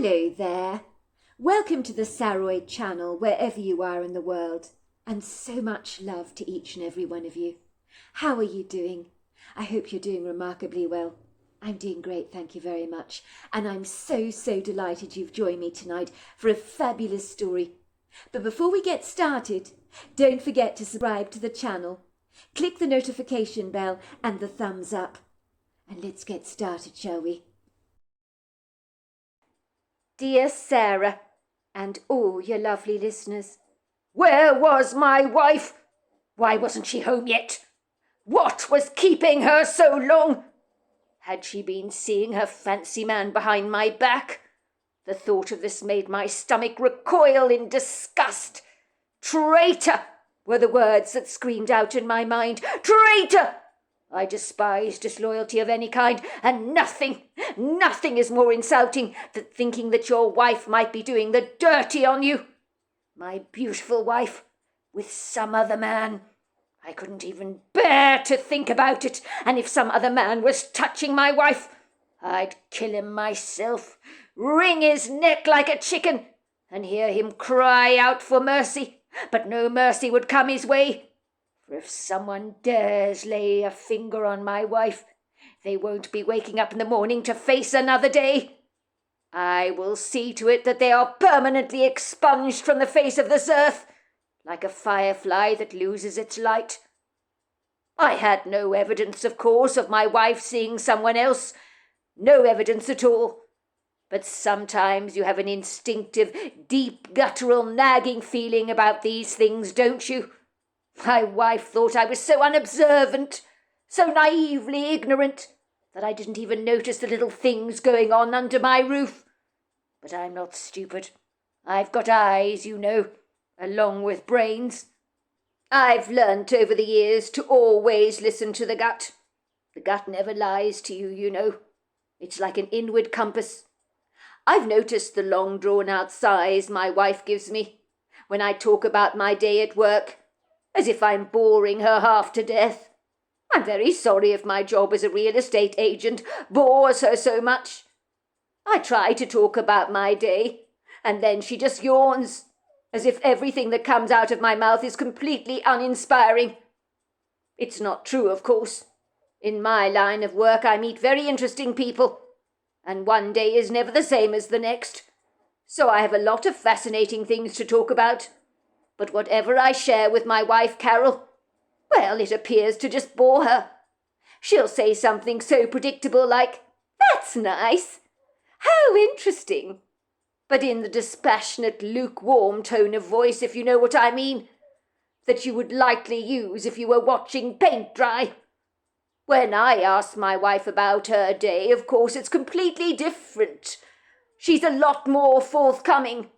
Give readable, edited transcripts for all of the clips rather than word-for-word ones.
Hello there. Welcome to the Saroid channel, wherever you are in the world, and so much love to each and every one of you. How are you doing? I hope you're doing remarkably well. I'm doing great, thank you very much, and I'm so delighted you've joined me tonight for a fabulous story. But before we get started, don't forget to subscribe to the channel, click the notification bell and the thumbs up, and let's get started, shall we? Dear Sarah, and all your lovely listeners. Where was my wife? Why wasn't she home yet? What was keeping her so long? Had she been seeing her fancy man behind my back? The thought of this made my stomach recoil in disgust. Traitor were the words that screamed out in my mind. Traitor! I despise disloyalty of any kind, and nothing is more insulting than thinking that your wife might be doing the dirty on you. My beautiful wife, with some other man. I couldn't even bear to think about it, and if some other man was touching my wife, I'd kill him myself, wring his neck like a chicken, and hear him cry out for mercy, but no mercy would come his way. For if someone dares lay a finger on my wife, they won't be waking up in the morning to face another day. I will see to it that they are permanently expunged from the face of this earth, like a firefly that loses its light. I had no evidence, of course, of my wife seeing someone else. No evidence at all. But sometimes you have an instinctive, deep, guttural, nagging feeling about these things, don't you? My wife thought I was so unobservant, so naively ignorant, that I didn't even notice the little things going on under my roof. But I'm not stupid. I've got eyes, you know, along with brains. I've learnt over the years to always listen to the gut. The gut never lies to you, you know. It's like an inward compass. I've noticed the long drawn-out sighs my wife gives me when I talk about my day at work, as if I'm boring her half to death. I'm very sorry if my job as a real estate agent bores her so much. I try to talk about my day, and then she just yawns, as if everything that comes out of my mouth is completely uninspiring. It's not true, of course. In my line of work I meet very interesting people, and one day is never the same as the next. So I have a lot of fascinating things to talk about. But whatever I share with my wife, Carol, well, it appears to just bore her. She'll say something so predictable like, "That's nice. How interesting." But in the dispassionate, lukewarm tone of voice, if you know what I mean, that you would likely use if you were watching paint dry. When I ask my wife about her day, of course it's completely different. She's a lot more forthcoming.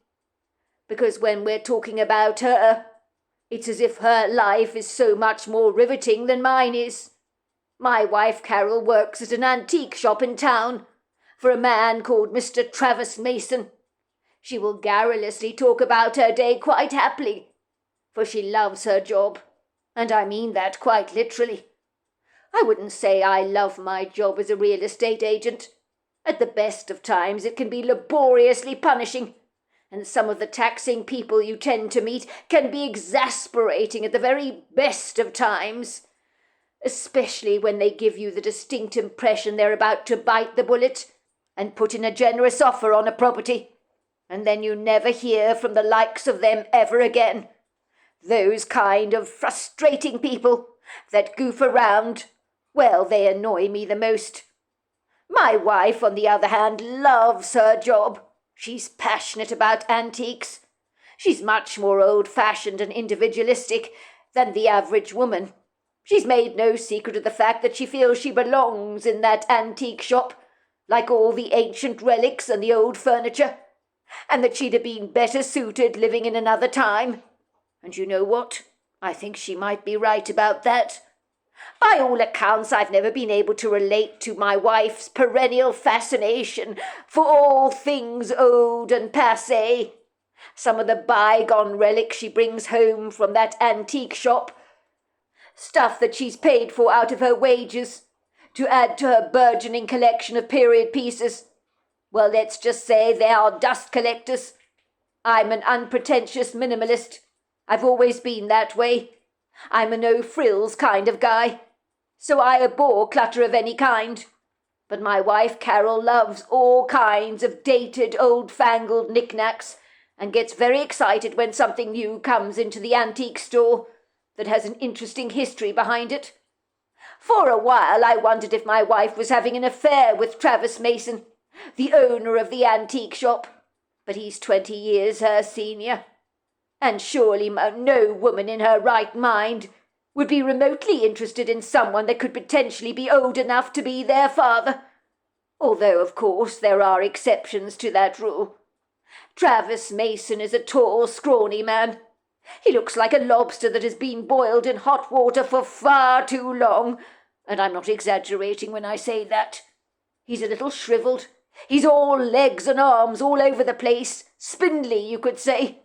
Because when we're talking about her, it's as if her life is so much more riveting than mine is. My wife, Carol, works at an antique shop in town for a man called Mr. Travis Mason. She will garrulously talk about her day quite happily, for she loves her job, and I mean that quite literally. I wouldn't say I love my job as a real estate agent. At the best of times it can be laboriously punishing, and some of the taxing people you tend to meet can be exasperating at the very best of times, especially when they give you the distinct impression they're about to bite the bullet and put in a generous offer on a property, and then you never hear from the likes of them ever again. Those kind of frustrating people that goof around, well, they annoy me the most. My wife, on the other hand, loves her job. She's passionate about antiques. She's much more old-fashioned and individualistic than the average woman. She's made no secret of the fact that she feels she belongs in that antique shop, like all the ancient relics and the old furniture, and that she'd have been better suited living in another time. And you know what? I think she might be right about that. By all accounts, I've never been able to relate to my wife's perennial fascination for all things old and passé. Some of the bygone relics she brings home from that antique shop, stuff that she's paid for out of her wages, to add to her burgeoning collection of period pieces. Well, let's just say they are dust collectors. I'm an unpretentious minimalist. I've always been that way. I'm a no-frills kind of guy. So I abhor clutter of any kind. But my wife Carol loves all kinds of dated, old-fangled knickknacks and gets very excited when something new comes into the antique store that has an interesting history behind it. For a while I wondered if my wife was having an affair with Travis Mason, the owner of the antique shop, but he's 20 years her senior. And surely no woman in her right mind would be remotely interested in someone that could potentially be old enough to be their father. Although, of course, there are exceptions to that rule. Travis Mason is a tall, scrawny man. He looks like a lobster that has been boiled in hot water for far too long, and I'm not exaggerating when I say that. He's a little shriveled. He's all legs and arms all over the place, spindly, you could say.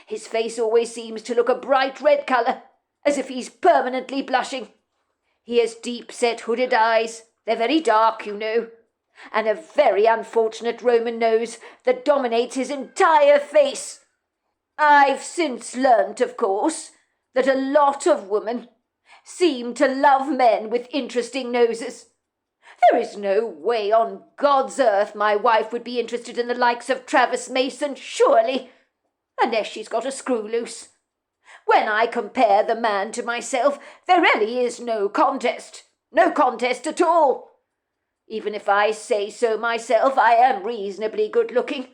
His face always seems to look a bright red colour, as if he's permanently blushing. He has deep-set hooded eyes. They're very dark, you know, and a very unfortunate Roman nose that dominates his entire face. I've since learnt, of course, that a lot of women seem to love men with interesting noses. There is no way on God's earth my wife would be interested in the likes of Travis Mason, surely, unless she's got a screw loose. When I compare the man to myself, there really is no contest. No contest at all. Even if I say so myself, I am reasonably good-looking,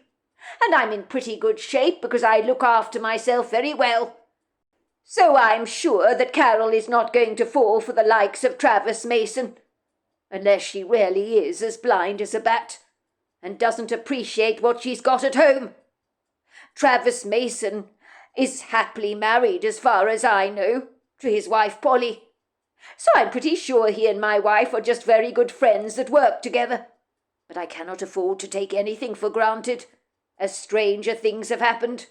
and I'm in pretty good shape because I look after myself very well. So I'm sure that Carol is not going to fall for the likes of Travis Mason, unless she really is as blind as a bat and doesn't appreciate what she's got at home. Travis Mason is happily married, as far as I know, to his wife Polly. So I'm pretty sure he and my wife are just very good friends that work together. But I cannot afford to take anything for granted, as stranger things have happened.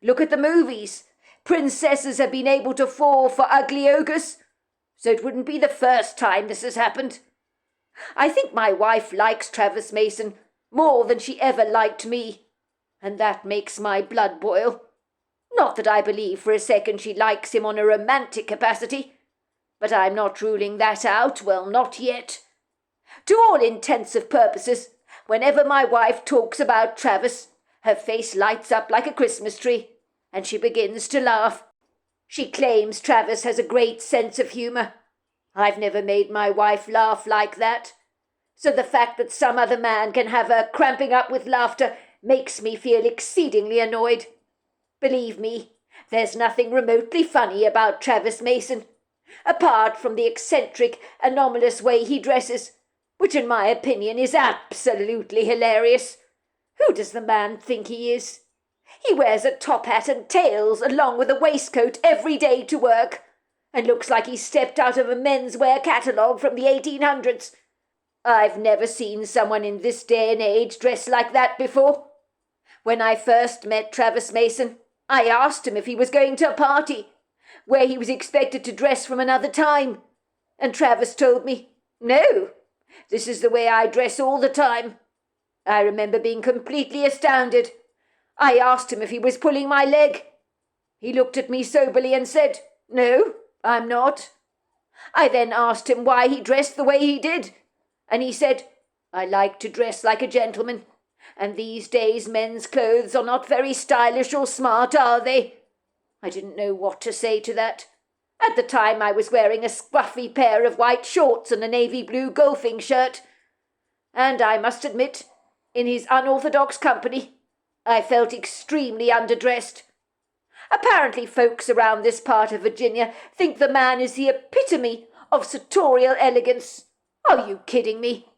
Look at the movies. Princesses have been able to fall for ugly ogres, so it wouldn't be the first time this has happened. I think my wife likes Travis Mason more than she ever liked me, and that makes my blood boil. Not that I believe for a second she likes him on a romantic capacity, but I'm not ruling that out, well, not yet. To all intensive purposes, whenever my wife talks about Travis, her face lights up like a Christmas tree, and she begins to laugh. She claims Travis has a great sense of humour. I've never made my wife laugh like that, so the fact that some other man can have her cramping up with laughter makes me feel exceedingly annoyed. Believe me, there's nothing remotely funny about Travis Mason, apart from the eccentric, anomalous way he dresses, which in my opinion is absolutely hilarious. Who does the man think he is? He wears a top hat and tails along with a waistcoat every day to work, and looks like he stepped out of a menswear catalogue from the 1800s. I've never seen someone in this day and age dressed like that before. When I first met Travis Mason, I asked him if he was going to a party where he was expected to dress from another time, and Travis told me, "No, this is the way I dress all the time." I remember being completely astounded. I asked him if he was pulling my leg. He looked at me soberly and said, "No, I'm not." I then asked him why he dressed the way he did, and he said, "I like to dress like a gentleman, and these days men's clothes are not very stylish or smart, are they?" I didn't know what to say to that. At the time I was wearing a scruffy pair of white shorts and a navy blue golfing shirt, and I must admit, in his unorthodox company, I felt extremely underdressed. Apparently folks around this part of Virginia think the man is the epitome of sartorial elegance. Are you kidding me?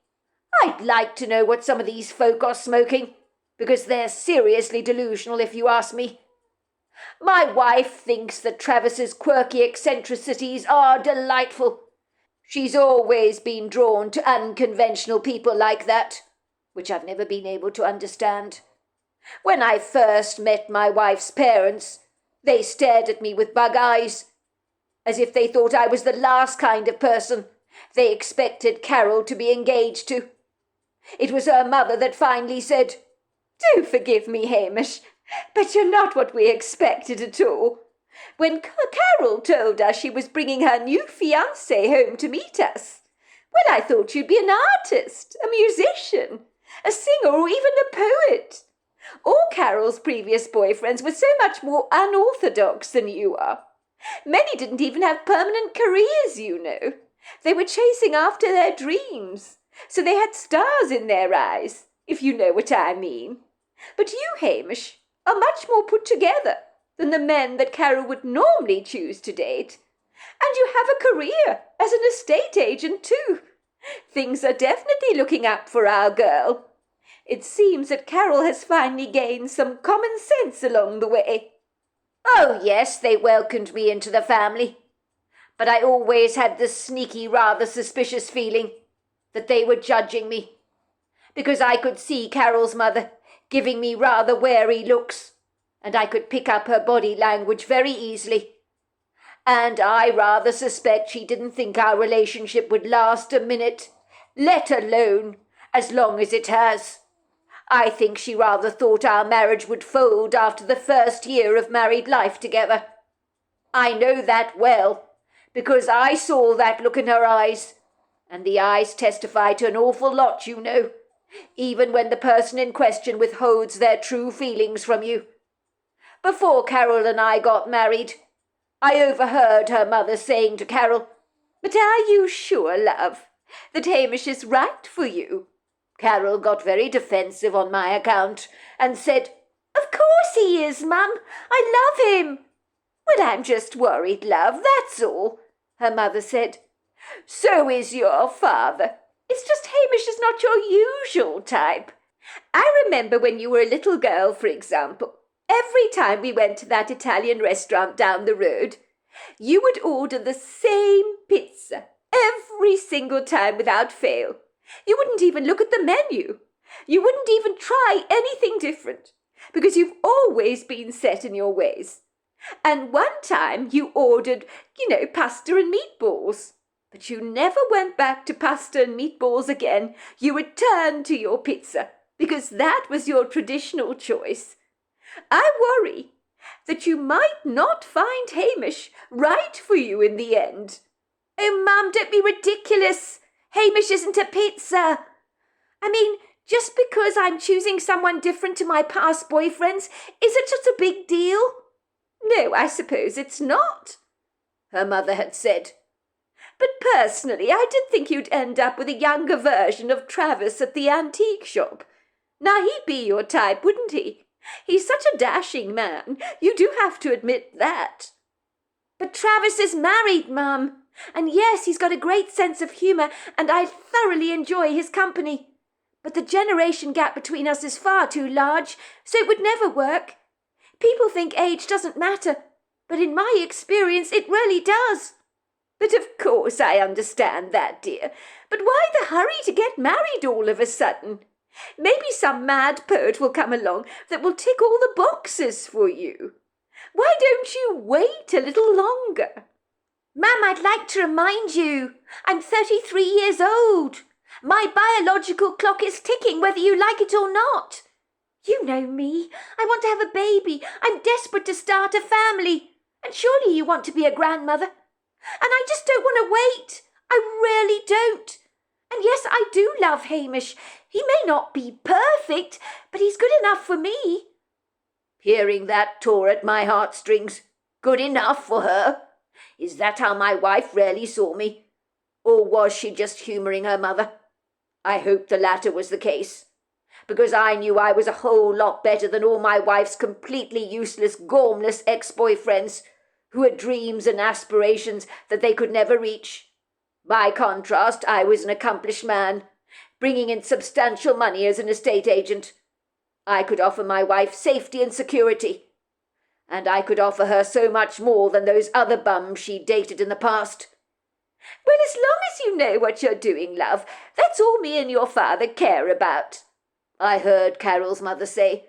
I'd like to know what some of these folk are smoking, because they're seriously delusional if you ask me. My wife thinks that Travis's quirky eccentricities are delightful. She's always been drawn to unconventional people like that, which I've never been able to understand. When I first met my wife's parents, they stared at me with bug eyes, as if they thought I was the last kind of person they expected Carol to be engaged to. It was her mother that finally said, "Do forgive me, Hamish, but you're not what we expected at all. When Carol told us she was bringing her new fiancé home to meet us, well, I thought you'd be an artist, a musician, a singer, or even a poet. All Carol's previous boyfriends were so much more unorthodox than you are. Many didn't even have permanent careers, you know. They were chasing after their dreams, so they had stars in their eyes, if you know what I mean. But you, Hamish, are much more put together than the men that Carol would normally choose to date. And you have a career as an estate agent, too. Things are definitely looking up for our girl. It seems that Carol has finally gained some common sense along the way." "Oh, yes, they welcomed me into the family. But I always had this sneaky, rather suspicious feeling that they were judging me, because I could see Carol's mother giving me rather wary looks, and I could pick up her body language very easily. And I rather suspect she didn't think our relationship would last a minute, let alone as long as it has. I think she rather thought our marriage would fold after the first year of married life together. I know that well, because I saw that look in her eyes, and the eyes testify to an awful lot, you know, even when the person in question withholds their true feelings from you. Before Carol and I got married, I overheard her mother saying to Carol, 'But are you sure, love, that Hamish is right for you?' Carol got very defensive on my account and said, 'Of course he is, Mum. I love him.' 'Well, I'm just worried, love, that's all,' her mother said. 'So is your father. It's just Hamish is not your usual type. I remember when you were a little girl, for example, every time we went to that Italian restaurant down the road, you would order the same pizza every single time without fail. You wouldn't even look at the menu. You wouldn't even try anything different, because you've always been set in your ways. And one time you ordered, pasta and meatballs. But you never went back to pasta and meatballs again. You returned to your pizza, because that was your traditional choice. I worry that you might not find Hamish right for you in the end.' 'Oh, Mum, don't be ridiculous. Hamish isn't a pizza. I mean, just because I'm choosing someone different to my past boyfriends, is it such a big deal?' 'No, I suppose it's not,' her mother had said. 'But personally, I did think you'd end up with a younger version of Travis at the antique shop. Now, he'd be your type, wouldn't he? He's such a dashing man. You do have to admit that.' 'But Travis is married, Mum. And yes, he's got a great sense of humour, and I thoroughly enjoy his company. But the generation gap between us is far too large, so it would never work. People think age doesn't matter, but in my experience it really does.' 'But of course I understand that, dear. But why the hurry to get married all of a sudden? Maybe some mad poet will come along that will tick all the boxes for you. Why don't you wait a little longer?' 'Mum, I'd like to remind you, I'm 33 years old. My biological clock is ticking whether you like it or not. You know me. I want to have a baby. I'm desperate to start a family. And surely you want to be a grandmother. And I just don't want to wait. I really don't. And yes, I do love Hamish. He may not be perfect, but he's good enough for me.' Hearing that tore at my heartstrings. Good enough for her? Is that how my wife really saw me? Or was she just humouring her mother? I hope the latter was the case, because I knew I was a whole lot better than all my wife's completely useless, gormless ex-boyfriends, who had dreams and aspirations that they could never reach. By contrast, I was an accomplished man, bringing in substantial money as an estate agent. I could offer my wife safety and security, and I could offer her so much more than those other bums she dated in the past. Well, as long as you know what you're doing, love, that's all me and your father care about, I heard Carol's mother say.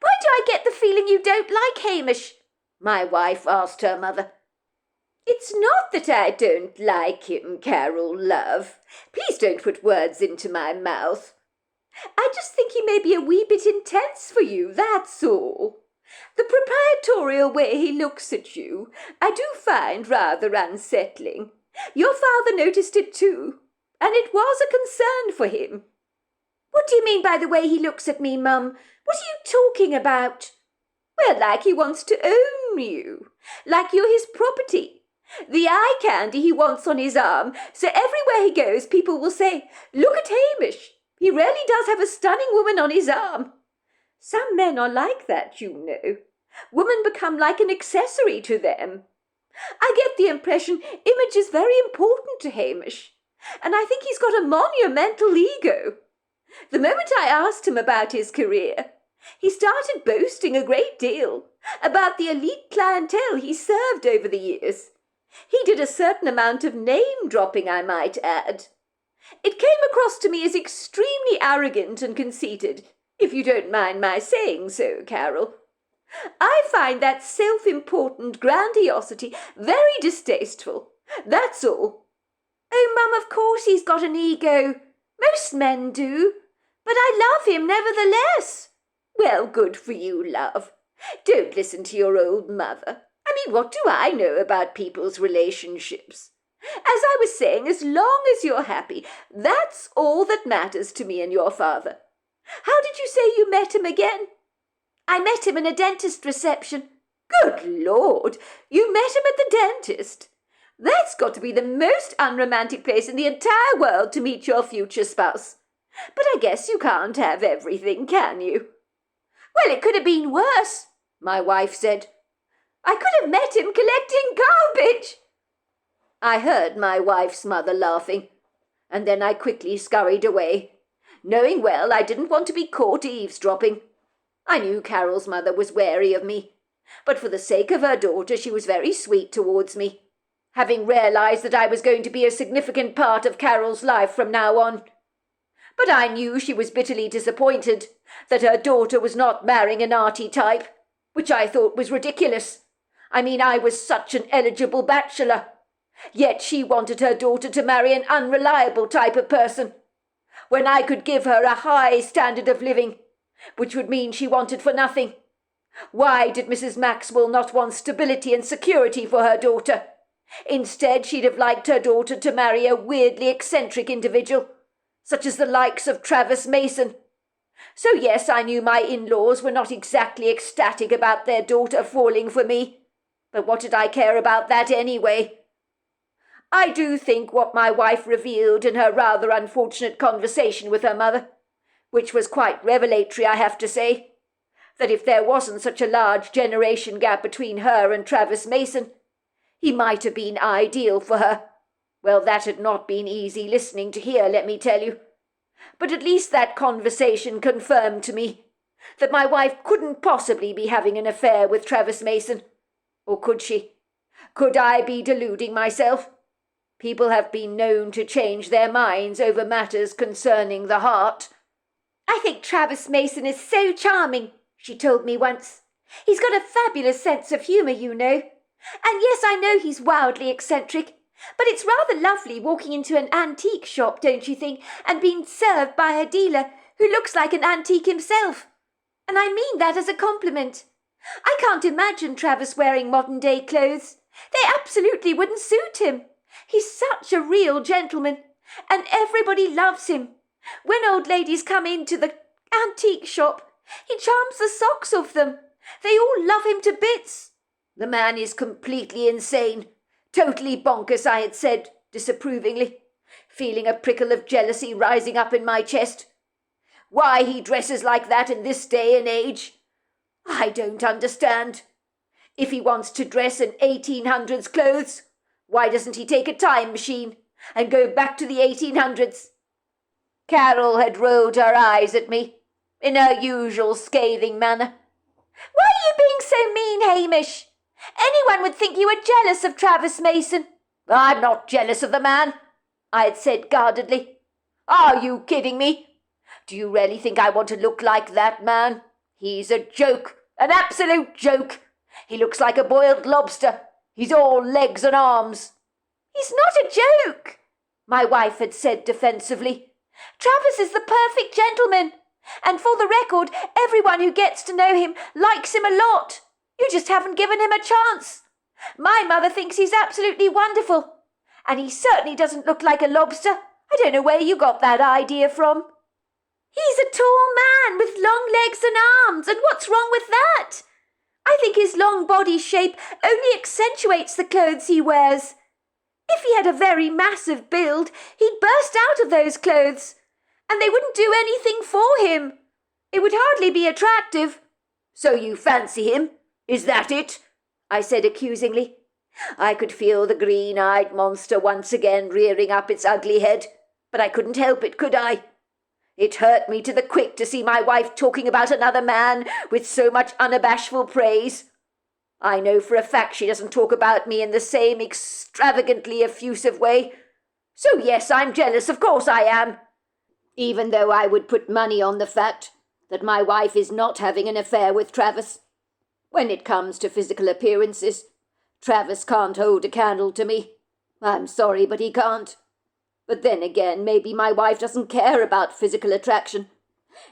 Why do I get the feeling you don't like Hamish? My wife asked her mother. It's not that I don't like him, Carol, love. Please don't put words into my mouth. I just think he may be a wee bit intense for you, that's all. The proprietorial way he looks at you, I do find rather unsettling. Your father noticed it too, and it was a concern for him." "What do you mean by the way he looks at me, Mum? What are you talking about?" "Well, like he wants to own you, like you're his property. The eye candy he wants on his arm, so everywhere he goes people will say, 'Look at Hamish, he really does have a stunning woman on his arm.' Some men are like that, you know. Women become like an accessory to them. I get the impression image is very important to Hamish, and I think he's got a monumental ego. The moment I asked him about his career, he started boasting a great deal about the elite clientele he served over the years. He did a certain amount of name-dropping, I might add. It came across to me as extremely arrogant and conceited, if you don't mind my saying so, Carol. I find that self-important grandiosity very distasteful, that's all." "Oh, Mum, of course he's got an ego. Most men do. But I love him nevertheless." "Well, good for you, love. Don't listen to your old mother. I mean, what do I know about people's relationships? As I was saying, as long as you're happy, that's all that matters to me and your father. How did you say you met him again?" "I met him in a dentist reception." "Good Lord, you met him at the dentist? That's got to be the most unromantic place in the entire world to meet your future spouse. But I guess you can't have everything, can you?" "Well, it could have been worse," my wife said. "I could have met him collecting garbage." I heard my wife's mother laughing, and then I quickly scurried away, knowing well I didn't want to be caught eavesdropping. I knew Carol's mother was wary of me, but for the sake of her daughter she was very sweet towards me, having realized that I was going to be a significant part of Carol's life from now on. But I knew she was bitterly disappointed that her daughter was not marrying an arty type, which I thought was ridiculous. I mean, I was such an eligible bachelor. Yet she wanted her daughter to marry an unreliable type of person, when I could give her a high standard of living, which would mean she wanted for nothing. Why did Mrs. Maxwell not want stability and security for her daughter? Instead, she'd have liked her daughter to marry a weirdly eccentric individual, such as the likes of Travis Mason. So yes, I knew my in-laws were not exactly ecstatic about their daughter falling for me, but what did I care about that anyway? I do think what my wife revealed in her rather unfortunate conversation with her mother, which was quite revelatory, I have to say, that if there wasn't such a large generation gap between her and Travis Mason, he might have been ideal for her. Well, that had not been easy listening to hear, let me tell you. But at least that conversation confirmed to me that my wife couldn't possibly be having an affair with Travis Mason. Or could she? Could I be deluding myself? People have been known to change their minds over matters concerning the heart. "I think Travis Mason is so charming," she told me once. "He's got a fabulous sense of humour, you know. And yes, I know he's wildly eccentric, but it's rather lovely walking into an antique shop, don't you think, and being served by a dealer who looks like an antique himself. And I mean that as a compliment. I can't imagine Travis wearing modern-day clothes. They absolutely wouldn't suit him. He's such a real gentleman, and everybody loves him. When old ladies come into the antique shop, he charms the socks off them. They all love him to bits." "The man is completely insane. Totally bonkers," I had said, disapprovingly, feeling a prickle of jealousy rising up in my chest. "Why he dresses like that in this day and age, I don't understand. If he wants to dress in 1800s clothes, why doesn't he take a time machine and go back to the 1800s? Carol had rolled her eyes at me in her usual scathing manner. "Why are you being so mean, Hamish? Anyone would think you were jealous of Travis Mason." "I'm not jealous of the man," I had said guardedly. "Are you kidding me? Do you really think I want to look like that man? He's a joke, an absolute joke. He looks like a boiled lobster. He's all legs and arms." "He's not a joke," my wife had said defensively, Travis is the perfect gentleman, and for the record, everyone who gets to know him likes him a lot. You just haven't given him a chance. My mother thinks he's absolutely wonderful, and he certainly doesn't look like a lobster. I don't know where you got that idea from. He's a tall man with long legs and arms, and what's wrong with that? I think his long body shape only accentuates the clothes he wears. If he had a very massive build, he'd burst out of those clothes, and they wouldn't do anything for him. It would hardly be attractive. So you fancy him? Is that it? I said accusingly. I could feel the green-eyed monster once again rearing up its ugly head, but I couldn't help it, could I? It hurt me to the quick to see my wife talking about another man with so much unabashful praise. I know for a fact she doesn't talk about me in the same extravagantly effusive way. So yes, I'm jealous, of course I am. Even though I would put money on the fact that my wife is not having an affair with Travis. When it comes to physical appearances, Travis can't hold a candle to me. I'm sorry, but he can't. But then again, maybe my wife doesn't care about physical attraction.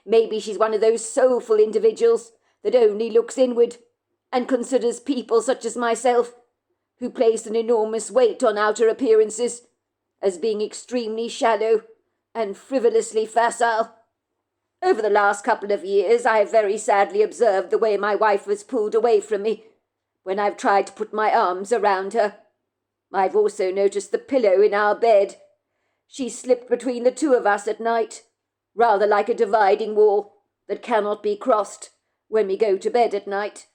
Maybe she's one of those soulful individuals that only looks inward and considers people such as myself, who place an enormous weight on outer appearances, as being extremely shallow and frivolously facile. Over the last couple of years, I have very sadly observed the way my wife has pulled away from me when I've tried to put my arms around her. I've also noticed the pillow in our bed. She slipped between the two of us at night, rather like a dividing wall that cannot be crossed when we go to bed at night.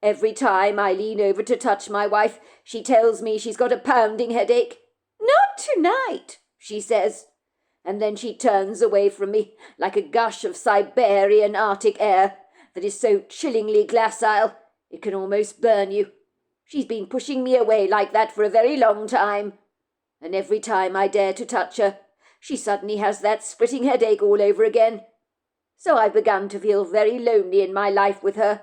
Every time I lean over to touch my wife, she tells me she's got a pounding headache. Not tonight, she says, and then she turns away from me like a gush of Siberian Arctic air that is so chillingly glacial it can almost burn you. She's been pushing me away like that for a very long time, and every time I dare to touch her, she suddenly has that splitting headache all over again. So I've begun to feel very lonely in my life with her,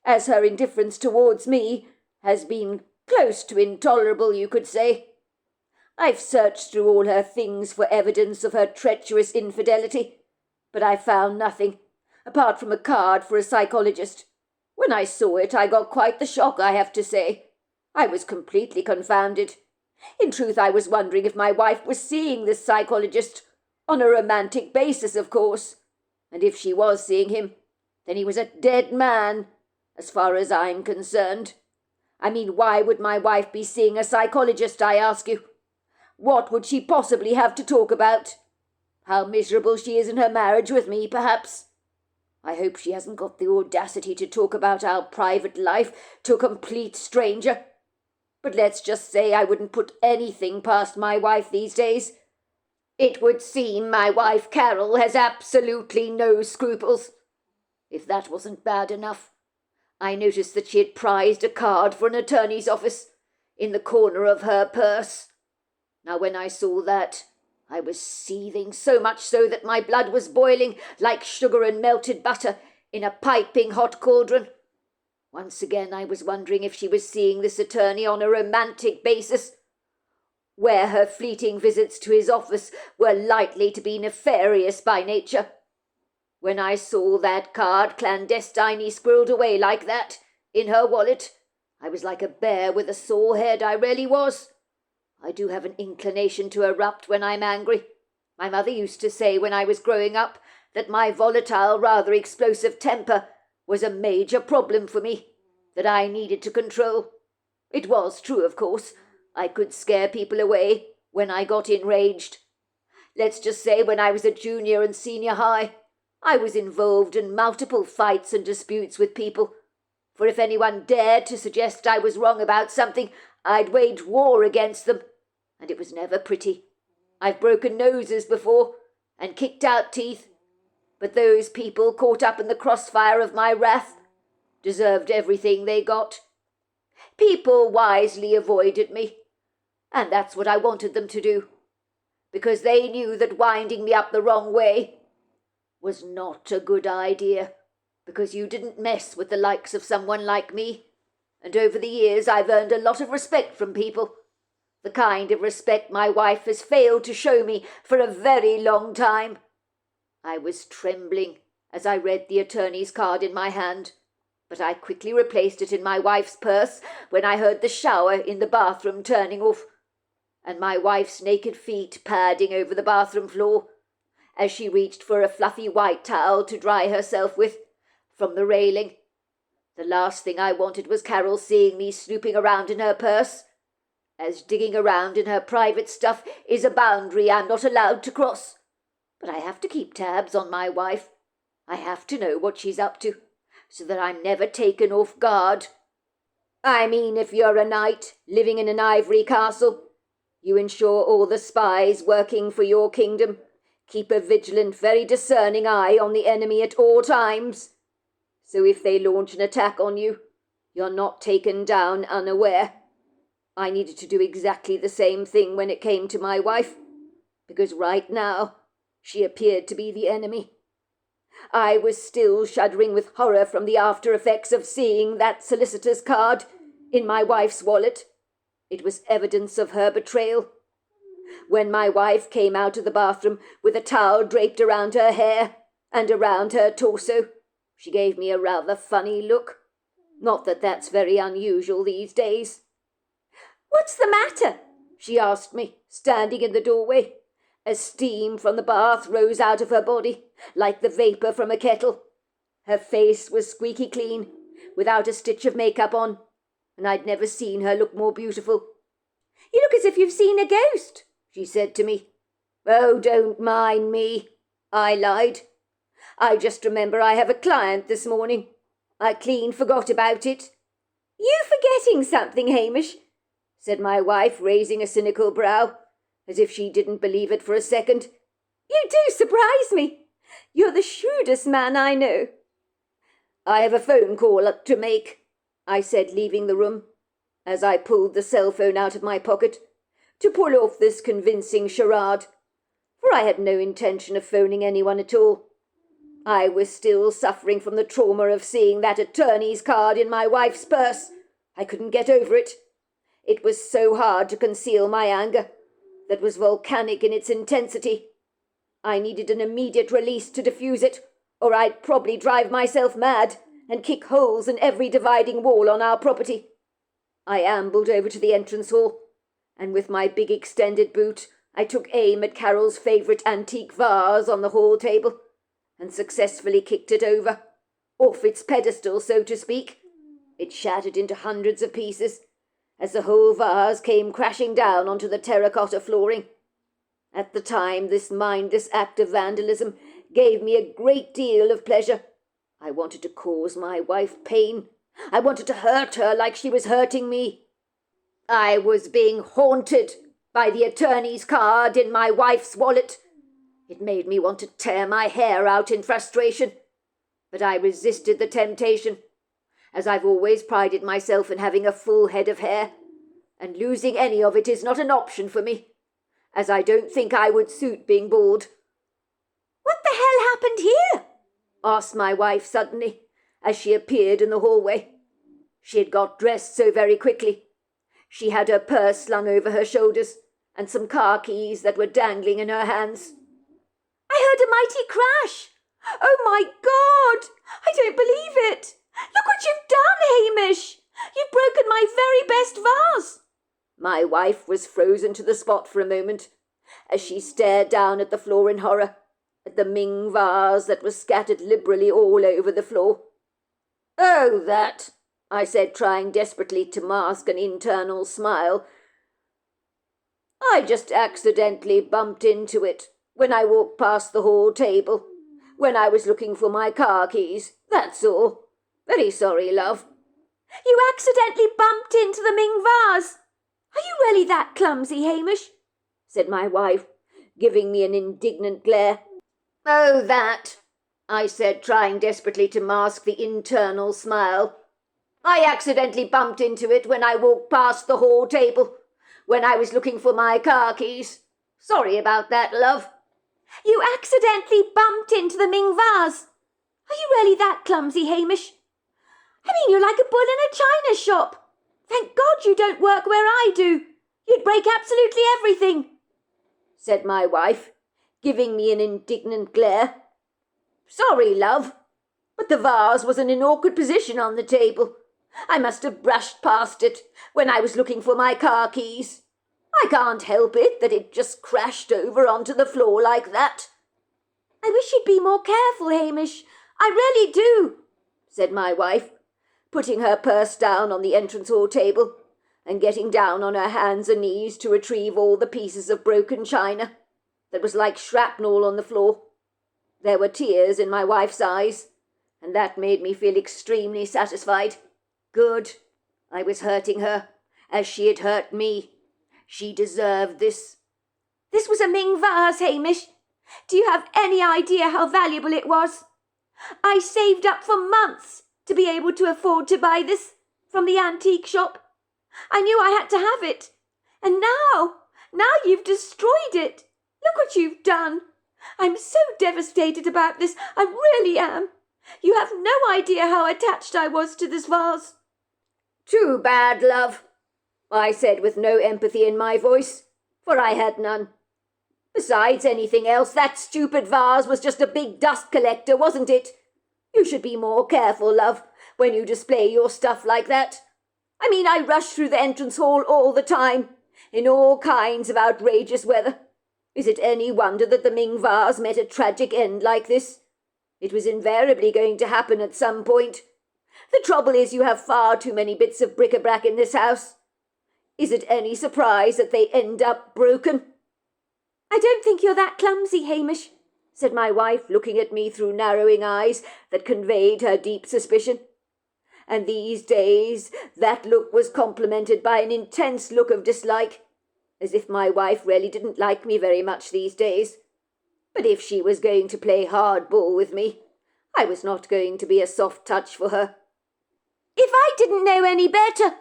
as her indifference towards me has been close to intolerable, you could say. I've searched through all her things for evidence of her treacherous infidelity, but I found nothing, apart from a card for a psychologist. When I saw it, I got quite the shock, I have to say. I was completely confounded. In truth, I was wondering if my wife was seeing this psychologist, on a romantic basis, of course. And if she was seeing him, then he was a dead man, as far as I'm concerned. I mean, why would my wife be seeing a psychologist, I ask you? What would she possibly have to talk about? How miserable she is in her marriage with me, perhaps. I hope she hasn't got the audacity to talk about our private life to a complete stranger. But let's just say I wouldn't put anything past my wife these days. It would seem my wife Carol has absolutely no scruples. If that wasn't bad enough, I noticed that she had prized a card for an attorney's office in the corner of her purse. Now, when I saw that, I was seething, so much so that my blood was boiling like sugar and melted butter in a piping hot cauldron. Once again, I was wondering if she was seeing this attorney on a romantic basis, where her fleeting visits to his office were likely to be nefarious by nature. When I saw that card clandestinely squirreled away like that in her wallet, I was like a bear with a sore head, I really was. I do have an inclination to erupt when I'm angry. My mother used to say when I was growing up that my volatile, rather explosive temper was a major problem for me, that I needed to control. It was true, of course. I could scare people away when I got enraged. Let's just say when I was a junior and senior high, I was involved in multiple fights and disputes with people. For if anyone dared to suggest I was wrong about something, I'd wage war against them. And it was never pretty. I've broken noses before and kicked out teeth, but those people caught up in the crossfire of my wrath deserved everything they got. People wisely avoided me, and that's what I wanted them to do, because they knew that winding me up the wrong way was not a good idea, because you didn't mess with the likes of someone like me, and over the years I've earned a lot of respect from people. the kind of respect my wife has failed to show me for a very long time. I was trembling as I read the attorney's card in my hand, but I quickly replaced it in my wife's purse when I heard the shower in the bathroom turning off, and my wife's naked feet padding over the bathroom floor as she reached for a fluffy white towel to dry herself with from the railing. The last thing I wanted was Carol seeing me snooping around in her purse, as digging around in her private stuff is a boundary I'm not allowed to cross. But I have to keep tabs on my wife. I have to know what she's up to, so that I'm never taken off guard. I mean, if you're a knight living in an ivory castle, you ensure all the spies working for your kingdom keep a vigilant, very discerning eye on the enemy at all times. So if they launch an attack on you, you're not taken down unaware. I needed to do exactly the same thing when it came to my wife, because right now she appeared to be the enemy. I was still shuddering with horror from the after effects of seeing that solicitor's card in my wife's wallet. It was evidence of her betrayal. When my wife came out of the bathroom with a towel draped around her hair and around her torso, she gave me a rather funny look. Not that that's very unusual these days. "What's the matter?" she asked me, standing in the doorway, as steam from the bath rose out of her body, like the vapour from a kettle. Her face was squeaky clean, without a stitch of makeup on, and I'd never seen her look more beautiful. "You look as if you've seen a ghost," she said to me. "Oh, don't mind me," I lied. "I just remember I have a client this morning. I clean forgot about it." "You forgetting something, Hamish?" said my wife, raising a cynical brow, as if she didn't believe it for a second. "You do surprise me. You're the shrewdest man I know." "I have a phone call to make," I said, leaving the room, as I pulled the cell phone out of my pocket, to pull off this convincing charade, for I had no intention of phoning anyone at all. I was still suffering from the trauma of seeing that attorney's card in my wife's purse. I couldn't get over it. It was so hard to conceal my anger, that was volcanic in its intensity. I needed an immediate release to diffuse it, or I'd probably drive myself mad and kick holes in every dividing wall on our property. I ambled over to the entrance hall, and with my big extended boot, I took aim at Carol's favourite antique vase on the hall table, and successfully kicked it over, off its pedestal, so to speak. It shattered into hundreds of pieces, as the whole vase came crashing down onto the terracotta flooring. At the time, this mindless act of vandalism gave me a great deal of pleasure. I wanted to cause my wife pain. I wanted to hurt her like she was hurting me. I was being haunted by the attorney's card in my wife's wallet. It made me want to tear my hair out in frustration, but I resisted the temptation, as I've always prided myself in having a full head of hair, and losing any of it is not an option for me, as I don't think I would suit being bald. "What the hell happened here?" asked my wife suddenly, as she appeared in the hallway. She had got dressed so very quickly. She had her purse slung over her shoulders, and some car keys that were dangling in her hands. "I heard a mighty crash. Oh my God! I don't believe it! Look what you've done, Hamish! You've broken my very best vase!" My wife was frozen to the spot for a moment, as she stared down at the floor in horror, at the Ming vase that was scattered liberally all over the floor. "Oh, that," I said, trying desperately to mask an internal smile. "I just accidentally bumped into it when I walked past the hall table, when I was looking for my car keys, that's all. Very sorry, love." "You accidentally bumped into the Ming vase? Are you really that clumsy, Hamish?" said my wife, giving me an indignant glare. "Oh, that," I said, trying desperately to mask the internal smile. "I accidentally bumped into it when I walked past the hall table, when I was looking for my car keys. Sorry about that, love." "You accidentally bumped into the Ming vase? Are you really that clumsy, Hamish? I mean, you're like a bull in a china shop. Thank God you don't work where I do. You'd break absolutely everything, said my wife, giving me an indignant glare. Sorry, love, but the vase was in an awkward position on the table. I must have brushed past it when I was looking for my car keys. I can't help it that it just crashed over onto the floor like that. I wish you'd be more careful, Hamish. I really do, said my wife, putting her purse down on the entrance hall table and getting down on her hands and knees to retrieve all the pieces of broken china that was like shrapnel on the floor. There were tears in my wife's eyes, and that made me feel extremely satisfied. Good. I was hurting her, as she had hurt me. She deserved this. This was a Ming vase, Hamish. Do you have any idea how valuable it was? I saved up for months to be able to afford to buy this from the antique shop. I knew I had to have it. And now you've destroyed it. Look what you've done. I'm so devastated about this. I really am. You have no idea how attached I was to this vase. Too bad, love, I said with no empathy in my voice, for I had none. Besides anything else, that stupid vase was just a big dust collector, wasn't it? You should be more careful, love, when you display your stuff like that. I mean, I rush through the entrance hall all the time, in all kinds of outrageous weather. Is it any wonder that the Ming vase met a tragic end like this? It was invariably going to happen at some point. The trouble is you have far too many bits of bric-a-brac in this house. Is it any surprise that they end up broken? I don't think you're that clumsy, Hamish, said my wife, looking at me through narrowing eyes that conveyed her deep suspicion. And these days that look was complemented by an intense look of dislike, as if my wife really didn't like me very much these days. But if she was going to play hardball with me, I was not going to be a soft touch for her. If I didn't know any better,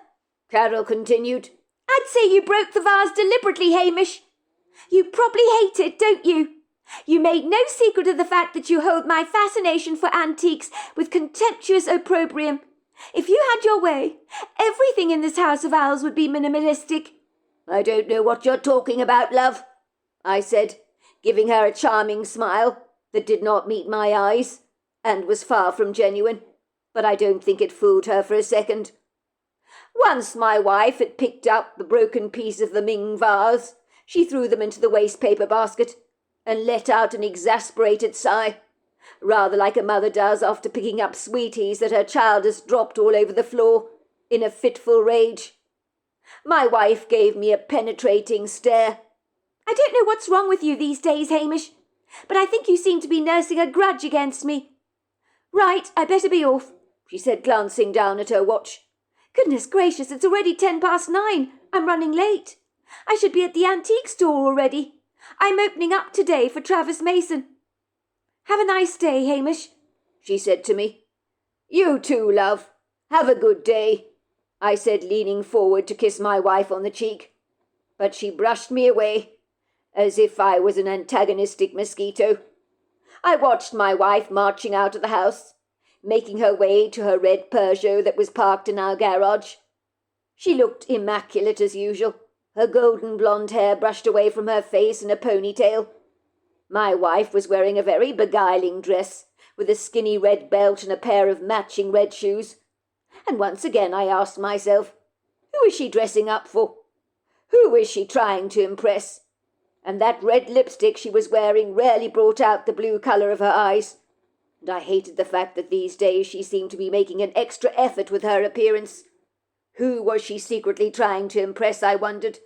Carol continued, I'd say you broke the vase deliberately, Hamish. You probably hate it, don't you? You made no secret of the fact that you hold my fascination for antiques with contemptuous opprobrium. If you had your way, everything in this house of ours would be minimalistic. I don't know what you're talking about, love, I said, giving her a charming smile that did not meet my eyes and was far from genuine, but I don't think it fooled her for a second. Once my wife had picked up the broken piece of the Ming vase, she threw them into the waste paper basket and let out an exasperated sigh, rather like a mother does after picking up sweeties that her child has dropped all over the floor in a fitful rage. My wife gave me a penetrating stare. I don't know what's wrong with you these days, Hamish, but I think you seem to be nursing a grudge against me. Right, I better be off, she said, glancing down at her watch. Goodness gracious, it's already 9:10. I'm running late. I should be at the antique store already. I'm opening up today for Travis Mason. Have a nice day, Hamish, she said to me. You too, love. Have a good day, I said, leaning forward to kiss my wife on the cheek. But she brushed me away, as if I was an antagonistic mosquito. I watched my wife marching out of the house, making her way to her red Peugeot that was parked in our garage. She looked immaculate as usual, her golden blonde hair brushed away from her face in a ponytail. My wife was wearing a very beguiling dress, with a skinny red belt and a pair of matching red shoes. And once again I asked myself, who is she dressing up for? Who is she trying to impress? And that red lipstick she was wearing rarely brought out the blue colour of her eyes. And I hated the fact that these days she seemed to be making an extra effort with her appearance. Who was she secretly trying to impress, I wondered.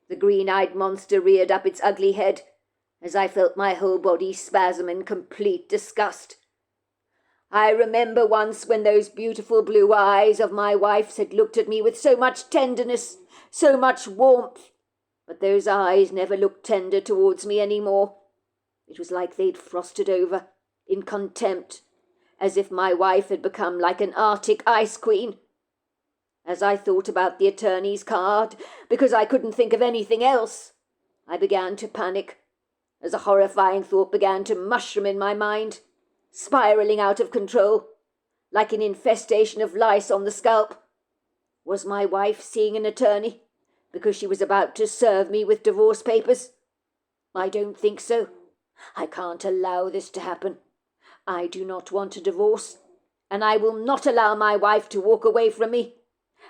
The green-eyed monster reared up its ugly head, as I felt my whole body spasm in complete disgust. I remember once when those beautiful blue eyes of my wife's had looked at me with so much tenderness, so much warmth, but those eyes never looked tender towards me any more. It was like they'd frosted over, in contempt, as if my wife had become like an Arctic ice queen. As I thought about the attorney's card, because I couldn't think of anything else, I began to panic, as a horrifying thought began to mushroom in my mind, spiralling out of control, like an infestation of lice on the scalp. Was my wife seeing an attorney? Because she was about to serve me with divorce papers? I don't think so. I can't allow this to happen. I do not want a divorce, and I will not allow my wife to walk away from me.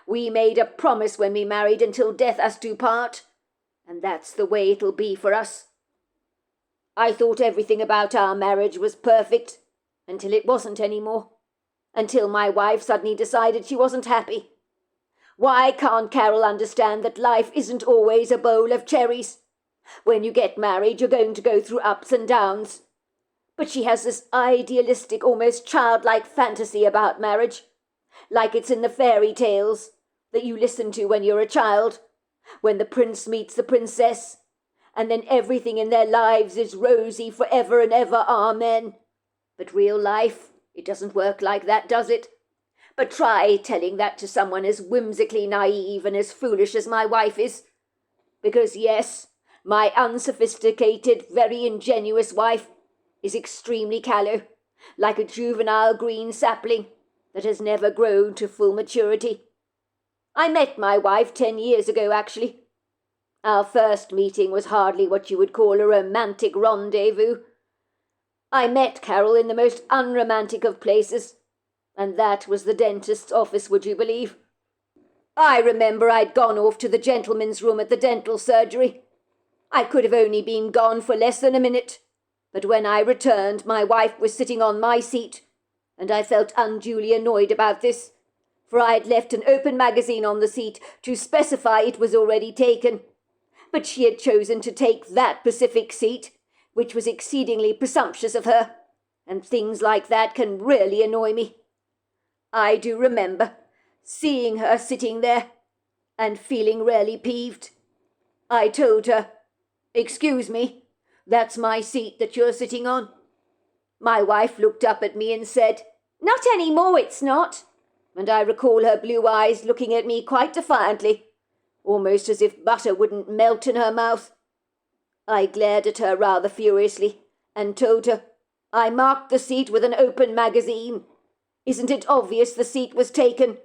We made a promise when we married until death us do part, and that's the way it'll be for us. I thought everything about our marriage was perfect, until it wasn't anymore, until my wife suddenly decided she wasn't happy. Why can't Carol understand that life isn't always a bowl of cherries? When you get married, you're going to go through ups and downs. But she has this idealistic, almost childlike fantasy about marriage, like it's in the fairy tales that you listen to when you're a child, when the prince meets the princess, and then everything in their lives is rosy forever and ever, amen. But real life, it doesn't work like that, does it? But try telling that to someone as whimsically naive and as foolish as my wife is. Because yes, my unsophisticated, very ingenuous wife is extremely callow, like a juvenile green sapling that has never grown to full maturity. I met my wife 10 years ago, actually. Our first meeting was hardly what you would call a romantic rendezvous. I met Carol in the most unromantic of places, and that was the dentist's office, would you believe? I remember I'd gone off to the gentleman's room at the dental surgery. I could have only been gone for less than a minute, but when I returned, my wife was sitting on my seat, and I felt unduly annoyed about this, for I had left an open magazine on the seat to specify it was already taken. But she had chosen to take that specific seat, which was exceedingly presumptuous of her, and things like that can really annoy me. I do remember seeing her sitting there and feeling really peeved. I told her, "Excuse me, that's my seat that you're sitting on." My wife looked up at me and said, "Not any more, it's not." And I recall her blue eyes looking at me quite defiantly, almost as if butter wouldn't melt in her mouth. I glared at her rather furiously and told her, "I marked the seat with an open magazine. Isn't it obvious the seat was taken?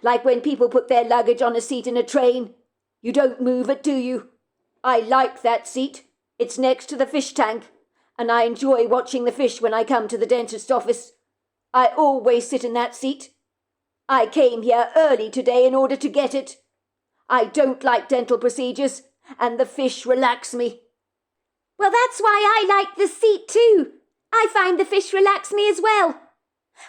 Like when people put their luggage on a seat in a train. You don't move it, do you? I like that seat. It's next to the fish tank, and I enjoy watching the fish when I come to the dentist's office. I always sit in that seat. I came here early today in order to get it. I don't like dental procedures, and the fish relax me." "Well, that's why I like the seat too. I find the fish relax me as well.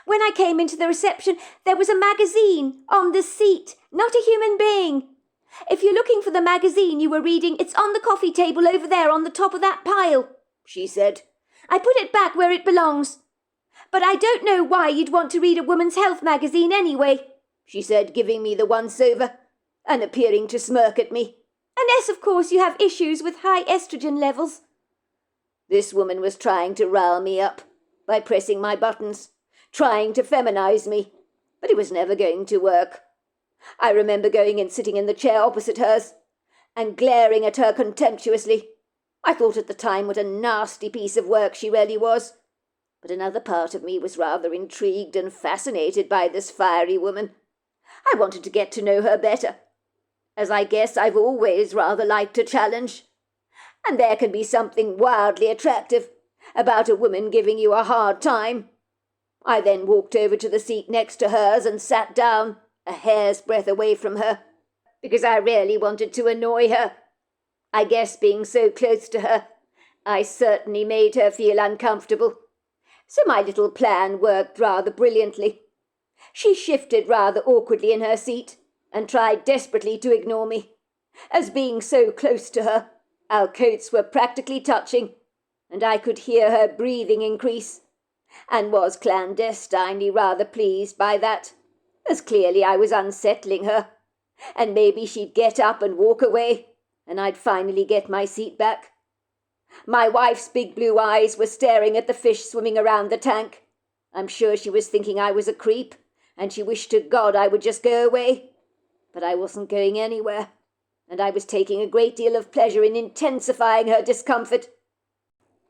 When I came into the reception, there was a magazine on the seat, not a human being. If you're looking for the magazine you were reading, it's on the coffee table over there on the top of that pile," she said. "I put it back where it belongs. But I don't know why you'd want to read a woman's health magazine anyway," she said, giving me the once-over and appearing to smirk at me. "Unless, of course, you have issues with high estrogen levels." This woman was trying to rile me up by pressing my buttons, trying to feminize me, but it was never going to work. I remember going and sitting in the chair opposite hers and glaring at her contemptuously. I thought at the time what a nasty piece of work she really was, but another part of me was rather intrigued and fascinated by this fiery woman. I wanted to get to know her better, as I guess I've always rather liked a challenge. And there can be something wildly attractive about a woman giving you a hard time. I then walked over to the seat next to hers and sat down, a hair's breadth away from her, because I really wanted to annoy her. I guess being so close to her, I certainly made her feel uncomfortable. So my little plan worked rather brilliantly. She shifted rather awkwardly in her seat and tried desperately to ignore me. As being so close to her, our coats were practically touching, and I could hear her breathing increase, and was clandestinely rather pleased by that, as clearly I was unsettling her, and maybe she'd get up and walk away, and I'd finally get my seat back. My wife's big blue eyes were staring at the fish swimming around the tank. I'm sure she was thinking I was a creep, and she wished to God I would just go away. But I wasn't going anywhere, and I was taking a great deal of pleasure in intensifying her discomfort.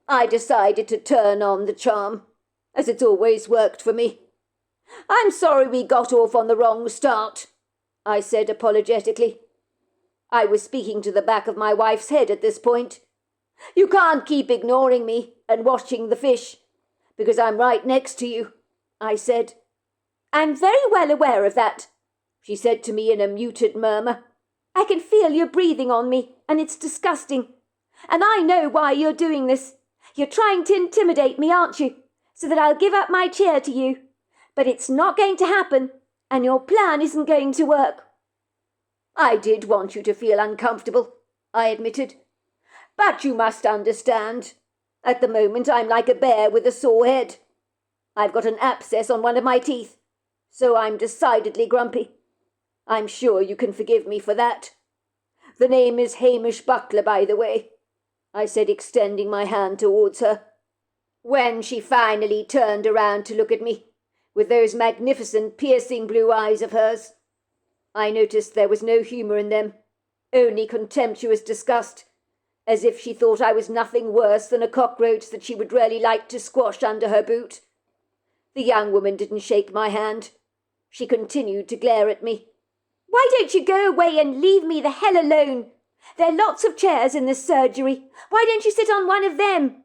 I decided to turn on the charm, as it's always worked for me. "I'm sorry we got off on the wrong start," I said apologetically. I was speaking to the back of my wife's head at this point. You can't keep ignoring me and watching the fish, because I'm right next to you, I said. I'm very well aware of that, she said to me in a muted murmur. I can feel you breathing on me, and it's disgusting. And I know why you're doing this. You're trying to intimidate me, aren't you? So that I'll give up my chair to you. But it's not going to happen, and your plan isn't going to work. I did want you to feel uncomfortable, I admitted. But you must understand. At the moment I'm like a bear with a sore head. I've got an abscess on one of my teeth, so I'm decidedly grumpy. I'm sure you can forgive me for that. The name is Hamish Buckler, by the way, I said, extending my hand towards her. When she finally turned around to look at me, with those magnificent, piercing blue eyes of hers, I noticed there was no humour in them, only contemptuous disgust, as if she thought I was nothing worse than a cockroach that she would really like to squash under her boot. The young woman didn't shake my hand. She continued to glare at me. Why don't you go away and leave me the hell alone? There are lots of chairs in this surgery. Why don't you sit on one of them?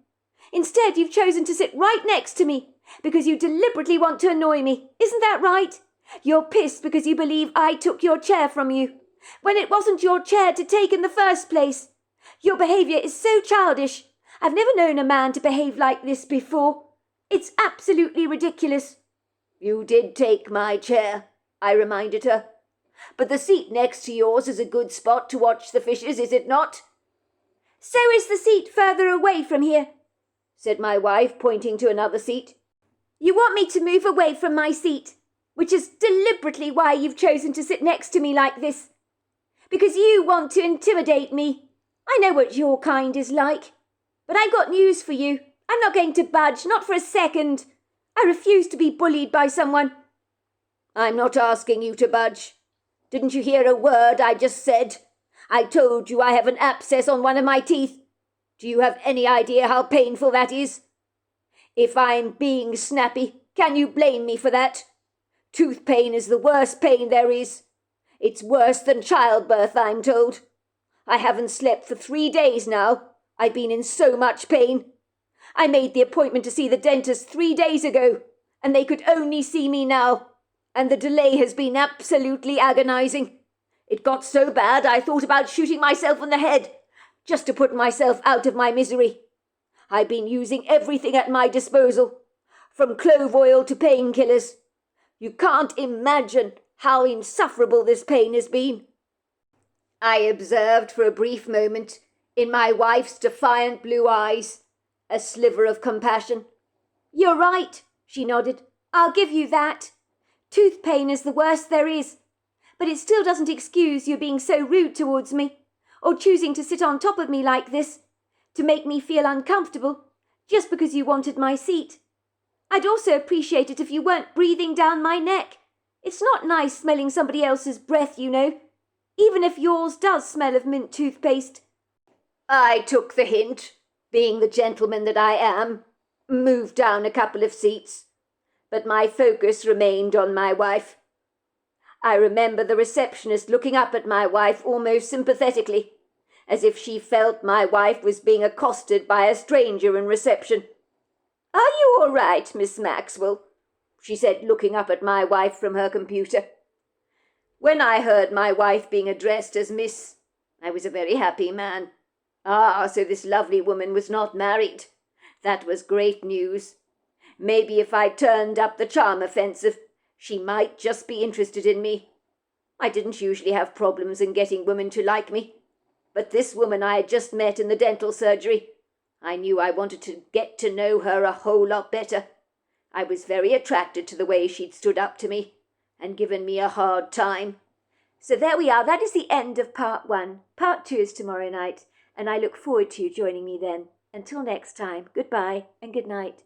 Instead, you've chosen to sit right next to me because you deliberately want to annoy me. Isn't that right? You're pissed because you believe I took your chair from you, when it wasn't your chair to take in the first place. Your behaviour is so childish. I've never known a man to behave like this before. It's absolutely ridiculous. You did take my chair, I reminded her. But the seat next to yours is a good spot to watch the fishes, is it not? So is the seat further away from here, said my wife, pointing to another seat. You want me to move away from my seat, which is deliberately why you've chosen to sit next to me like this. Because you want to intimidate me. I know what your kind is like. But I've got news for you. I'm not going to budge, not for a second. I refuse to be bullied by someone. I'm not asking you to budge. Didn't you hear a word I just said? I told you I have an abscess on one of my teeth. Do you have any idea how painful that is? If I'm being snappy, can you blame me for that? Tooth pain is the worst pain there is. It's worse than childbirth, I'm told. I haven't slept for 3 days now. I've been in so much pain. I made the appointment to see the dentist 3 days ago, and they could only see me now, and the delay has been absolutely agonizing. It got so bad I thought about shooting myself in the head, just to put myself out of my misery. I've been using everything at my disposal, from clove oil to painkillers. You can't imagine how insufferable this pain has been. I observed for a brief moment, in my wife's defiant blue eyes, a sliver of compassion. You're right, she nodded. I'll give you that. Tooth pain is the worst there is, but it still doesn't excuse you being so rude towards me, or choosing to sit on top of me like this, to make me feel uncomfortable, just because you wanted my seat. I'd also appreciate it if you weren't breathing down my neck. It's not nice smelling somebody else's breath, you know, even if yours does smell of mint toothpaste. I took the hint, being the gentleman that I am, moved down a couple of seats, but my focus remained on my wife. I remember the receptionist looking up at my wife almost sympathetically, as if she felt my wife was being accosted by a stranger in reception. "Are you all right, Miss Maxwell?" she said, looking up at my wife from her computer. When I heard my wife being addressed as Miss, I was a very happy man. Ah, so this lovely woman was not married. That was great news. Maybe if I turned up the charm offensive, she might just be interested in me. I didn't usually have problems in getting women to like me, but this woman I had just met in the dental surgery, I knew I wanted to get to know her a whole lot better. I was very attracted to the way she'd stood up to me and given me a hard time. So there we are. That is the end of part 1. Part 2 is tomorrow night, and I look forward to you joining me then. Until next time, goodbye and good night.